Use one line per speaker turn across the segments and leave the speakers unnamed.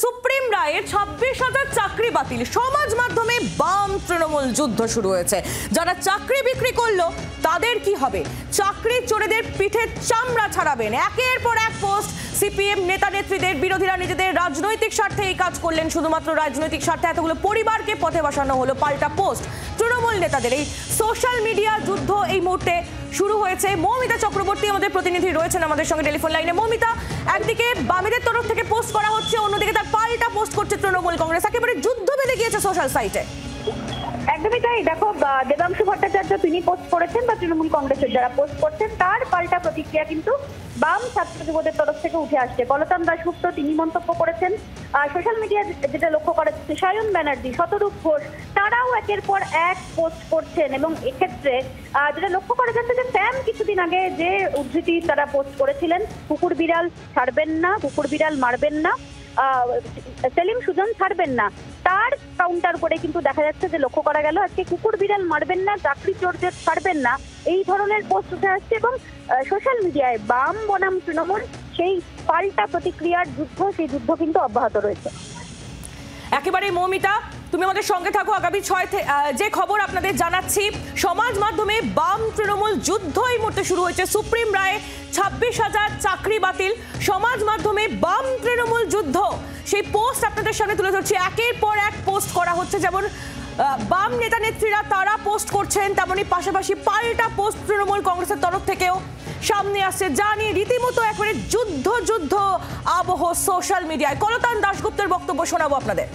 Supreme রায়ের 26,000 চাকরি বাতিল, সমাজ মাধ্যমে বাম তৃণমূল যুদ্ধ শুরু হয়েছে। যারা চাকরি বিক্রি করলো তাদের কি হবে? চাকরি চোরেদের পিঠে চামড়া ছাড়াবেন। একের পর এক পোস্ট। সিপিএম নেতা নেত্রীদের বিরোধীরা নিজেদের রাজনৈতিক স্বার্থে এই কাজ করলেন, শুধুমাত্র রাজনৈতিক স্বার্থে এতগুলো পরিবারকে পথে বসানো হলো। পাল্টা পোস্ট। তৃণমূল নেতাদের এই সোশ্যাল মিডিয়া যুদ্ধ এই মুহূর্তে শুরু হয়েছে। মৌমিতা চক্রবর্তী আমাদের প্রতিনিধি রয়েছেন আমাদের সঙ্গে টেলিফোন লাইনে। মৌমিতা, একদিকে বামেদের তরফ থেকে পোস্ট করা হচ্ছে, অন্যদিকে তার পাল্টা পোস্ট করছে তৃণমূল কংগ্রেস। একেবারে যুদ্ধ বেঁধে গিয়েছে সোশ্যাল সাইটে।
একদমই তাই। দেখো, দেবাংশু ভট্টাচার্য তিনি পোস্ট করেছেন বা তৃণমূল কংগ্রেসের যারা পোস্ট করছেন তার পাল্টা প্রতিক্রিয়া কিন্তু বাম ছাত্র যুবদের তরফ থেকে উঠে আসছে। কলতান দাশগুপ্ত তিনি মন্তব্য করেছেন। সোশ্যাল মিডিয়া যেটা লক্ষ্য করা যাচ্ছে, সায়ন ব্যানার্জি, শতরূপ ঘোষ তারাও একের পর এক পোস্ট করছেন। এবং এক্ষেত্রে যেটা লক্ষ্য করা যাচ্ছে যে স্যাম কিছুদিন আগে যে উদ্ধৃতি তারা পোস্ট করেছিলেন, কুকুর বিড়াল ছাড়বেন না, কুকুর বিড়াল মারবেন না, সেলিম সুজন ছাড়বেন না, তার কাউন্টার করে কিন্তু দেখা যাচ্ছে যে লক্ষ্য করা গেল আজকে কুকুর বিড়াল মারবেন না, চাকরি চোরদের ছাড়বেন না, এই ধরনের পোস্ট উঠে আসছে। এবং সোশ্যাল মিডিয়ায় বাম বনাম তৃণমূল সেই পাল্টা প্রতিক্রিয়ার যুদ্ধ, সেই যুদ্ধ কিন্তু অব্যাহত রয়েছে।
একেবারে মৌমিতা, তুমি আমাদের সঙ্গে থাকো। আগামী 6 যে খবর আপনাদের জানাচ্ছি, সমাজ মাধ্যমে বাম তৃণমূল যুদ্ধ এই মুহূর্তে শুরু হয়েছে। সুপ্রিম রায়ে 26,000 চাকরি বাতিল, সমাজ মাধ্যমে বাম তৃণমূল যুদ্ধ, সেই পোস্ট আপনাদের সামনে তুলে ধরছি। একের পর এক পোস্ট করা হচ্ছে, যেমন বাম নেতা নেত্রীরা তারা পোস্ট করছেন, তেমনি পাশাপাশি পাল্টা পোস্ট তৃণমূল কংগ্রেসের তরফ থেকেও সামনে আসছে, যা নিয়ে রীতিমতো একবারে যুদ্ধ আবহ সোশ্যাল মিডিয়ায়। কলতান দাশগুপ্তের বক্তব্য শোনাবো আপনাদের।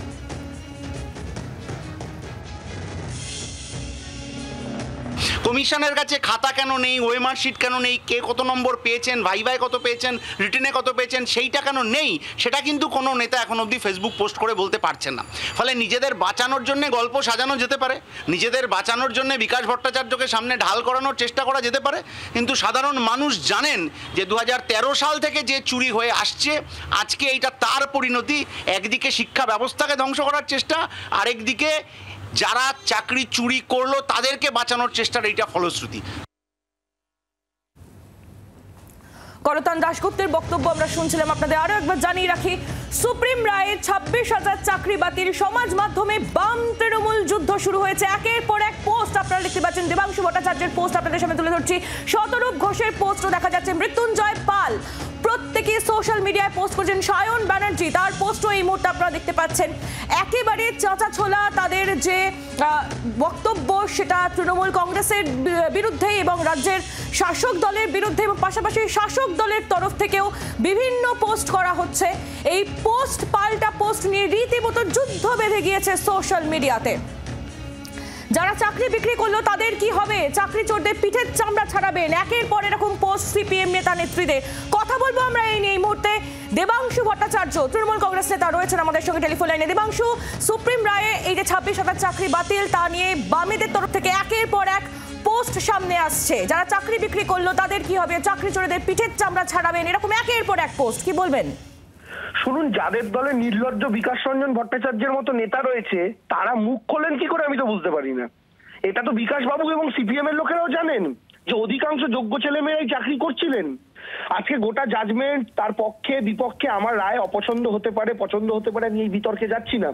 কমিশনের কাছে খাতা কেন নেই, ওএমআর শিট কেন নেই, কে কত নম্বর পেয়েছেন, ভাইভাই কত পেয়েছেন, রিটেনে কত পেয়েছেন, সেইটা কেন নেই, সেটা কিন্তু কোনো নেতা এখন অবধি ফেসবুক পোস্ট করে বলতে পারছেন না। ফলে নিজেদের বাঁচানোর জন্য গল্প সাজানো যেতে পারে, নিজেদের বাঁচানোর জন্য বিকাশ ভট্টাচার্যকে সামনে ঢাল করানোর চেষ্টা করা যেতে পারে, কিন্তু সাধারণ মানুষ জানেন যে 2013 সাল থেকে যে চুরি হয়ে আসছে, আজকে এইটা তার পরিণতি। একদিকে শিক্ষা ব্যবস্থাকে ধ্বংস করার চেষ্টা, আরেকদিকে যারা চাকরি চুরি করলো তাদেরকে বাঁচানোর চেষ্টার এইটা ফলশ্রুতি।
কলতান দাশগুপ্তের বক্তব্য আমরা শুনছিলাম। আপনাদের আরো একবার জানিয়ে রাখি, সুপ্রিম রায়ে 26,000 চাকরি বাতিল, সমাজ মাধ্যমে বাম তৃণমূল যুদ্ধ শুরু হয়েছে। একের পর এক পোস্ট আপনারা দেখতে পাচ্ছেন। দেবাংশু ভট্টাচার্যের পোস্ট আপনাদের সামনে তুলে ধরছি, শতরূপ ঘোষের পোস্টও দেখা যাচ্ছে, মৃত্যুঞ্জয় পাল প্রত্যেকে সোশ্যাল মিডিয়ায় পোস্ট করছেন, সায়ন ব্যানার্জি তার পোস্টও এই মুহূর্তে আপনারা দেখতে পাচ্ছেন। একেবারে চাঁচা ছোলা তাদের যে বক্তব্য, সেটা তৃণমূল কংগ্রেসের বিরুদ্ধে এবং রাজ্যের শাসক দলের বিরুদ্ধে, এবং পাশাপাশি শাসক দলের তরফ থেকেও বিভিন্ন পোস্ট করা হচ্ছে। এই পোস্ট পাল্টা পোস্ট নিয়ে রীতিমতো যুদ্ধ বেঁধে গিয়েছে সোশ্যাল মিডিয়াতে। যারা চাকরি বিক্রি করলো তাদের কি হবে? চাকরি চোরদের পিঠের চামড়া ছাড়াবেন। একের পর এরকম পোস্ট সিপিএম নেতা নেত্রীদের। কথা বলবো আমরা এই নিয়ে। এই মুহূর্তে দেবাংশু ভট্টাচার্য তৃণমূল কংগ্রেস নেতা রয়েছেন আমাদের সঙ্গে টেলিফোন লাইনে। দেবাংশু, সুপ্রিম রায়ে এই যে 26,000 চাকরি বাতিল, তা নিয়ে বামেদের তরফ থেকে একের পর এক পোস্ট সামনে আসছে। যারা চাকরি বিক্রি করলো তাদের কি হবে? চাকরি চোরদের পিঠের চামড়া ছাড়াবেন, এরকম একের পর এক পোস্ট, কি বলবেন?
শুনুন, যাদের দলে নির্লজ্জ বিকাশ রঞ্জন ভট্টাচার্যের মতো নেতা রয়েছে তারা মুখ খোলেন কি করে আমি তো বুঝতে পারি না। এটা তো বিকাশ বাবু এবং সিপিএম এর লোকেরাও জানেন যে অধিকাংশ যোগ্য ছেলে মেয়েরাই চাকরি করছিলেন। আজকে গোটা জাজমেন্ট তার পক্ষে বিপক্ষে, আমার রায় অপছন্দ হতে পারে, পছন্দ হতে পারে, আমি এই বিতর্কে যাচ্ছি না,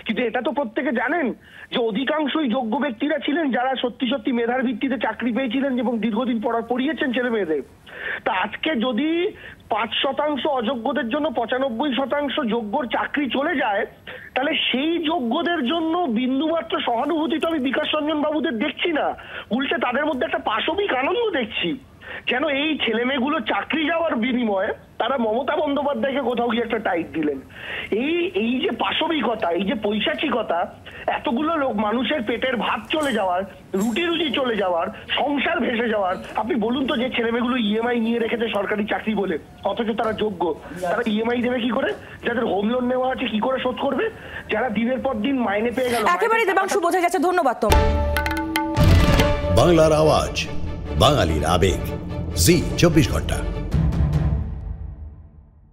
কিন্তু এটা তো প্রত্যেকে জানেন যে অধিকাংশই যোগ্য ব্যক্তিরা ছিলেন যারা সত্যি সত্যি মেধার ভিত্তিতে চাকরি পেয়েছিলেন এবং দীর্ঘদিন পড়িয়েছেন ছেলে মেয়েদের। তা আজকে যদি 5% অযোগ্যদের জন্য 95% যোগ্যর চাকরি চলে যায়, তাহলে সেই যোগ্যদের জন্য বিন্দুমাত্র সহানুভূতি তো আমি বিকাশ রঞ্জন বাবুদের দেখছি না, উল্টে তাদের মধ্যে একটা পাশবিক আনন্দ দেখছি। কেন এই ছেলে মেয়েগুলো চাকরি যাওয়ার বিনিময়ে তারা মমতা বন্দ্যোপাধ্যায়কে কোথাও গিয়ে একটা টাইট দিলেন। এই যে পাশবিকতা, এই যে পৈশাচিকতা, এতগুলো লোক মানুষের পেটের ভাত চলে যাওয়ার, রুটি চলে যাওয়ার, সংসার ভেসে যাওয়ার। আপনি বলুন তো, যে ছেলে মেয়েগুলো ইএমআই নিয়ে রেখেছে সরকারি চাকরি বলে, অথচ তারা যোগ্য, তারা ইএমআই দেবে কি করে? যাদের হোম লোন নেওয়া আছে কি করে শোধ করবে? যারা দিনের পর দিন মাইনে পেয়ে গেল।
একেবারে দেবাংশু বোঝা যাচ্ছে। ধন্যবাদ তোমার।
বাংলার আওয়াজ, বাঙালির আবেগ, জি 24 ঘন্টা।